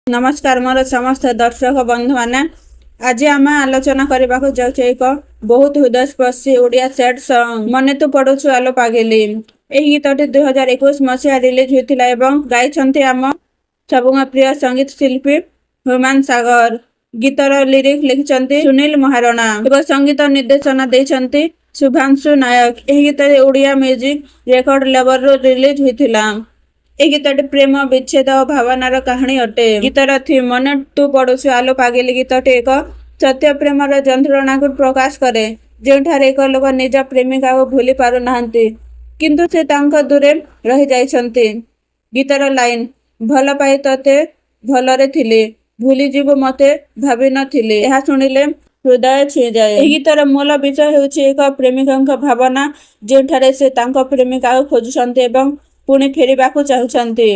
नमस्कार मोर समस्त दर्शक बंधु मैंने आज आम आलोचना करने को जाऊँ एक बहुत हृदयस्पर्शी ओडिया सेट सॉन्ग मने तू पढ़ुछु आलो पागिली। यह गीतटी 2021 मसीहा रिलीज होता है गाई आम सब प्रिय संगीत शिल्पी ह्यूमान सागर। गीतर लिरिक्स लिखिं सुनील महारणा और संगीत निर्देशना देते शुभांशु नायक। यह गीत Odia music record label release होता। ए गीतटी प्रेम विच्छेद और भावनार कहानी अटे। गीतर थी मने तू पढ़ुछु आलो पागिली गीतटी एक सत्य प्रेमर जंत्रणा को प्रकाश करे जोठार एक लोक निज प्रेमिका को भूली पारु नाहंती किंतु से तांको दूरे रही जाइछंती। गीतर लाइन भल पाई तते भलरे थिली भूली जीव मते भाभी नथिली यह शुणिले हृदय छुई जाए। गीतर मूल विषय होछि एक प्रेमिका भावना जोठारे से तांको प्रेमिका को खोजुछंती एवं पुणी फेरिबा चाहूँगी।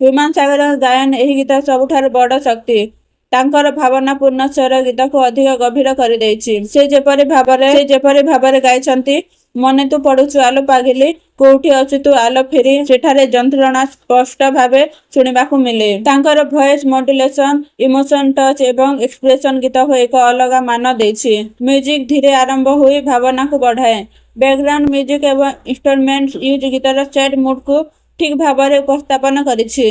ह्यूमान सागर गायन यह गीत सबुठार बड़ शक्ति तांकर भावना पूर्ण स्वर गीत को अधिक गभीर कर से जेपरी भाव गाई मने तू पढ़ुछु आलो पागिली कोठी अच्छु तू आलो फेरी सेठारे जंत्रणा स्पष्ट भाव शुणा मिले। तांकर वॉइस मॉड्यूलेशन इमोशन टच एवं एक्सप्रेशन गीत को एक अलग मान देछि। म्यूजिक धीरे आरंभ हुई भावना को बढ़ाए। बैकग्राउंड म्यूजिक एवं इंस्ट्रूमेंट यूज गीतर सैड मूड को ठीक भाव में उपस्थापन करिछि।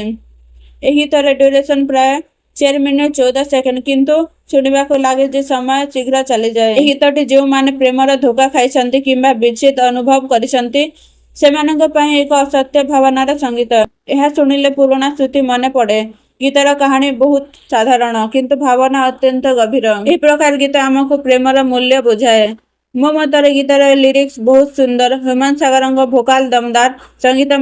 गीतर ड्यूरेशन प्राय 4 मिनिट 14 सेकेंड किंतु शुणा लगे जे समय शीघ्र चली जाए। गीतटी जो माने प्रेमर धोखा खाई किंबा विच्छेद अनुभव करिसंती सेमानंक पई एक असत्य भावनार संगीत। यह शुणिले पुराना स्मृति मन पड़े। गीतर कहानी बहुत साधारण किंतु भावना अत्यंत गभीर। यह प्रकार गीत आमको प्रेमर मूल्य बुझाए। मो मतर गीतर लिरिक्स बहुत सुंदर। ह्यूमान सागर भोकाल दमदार संगीत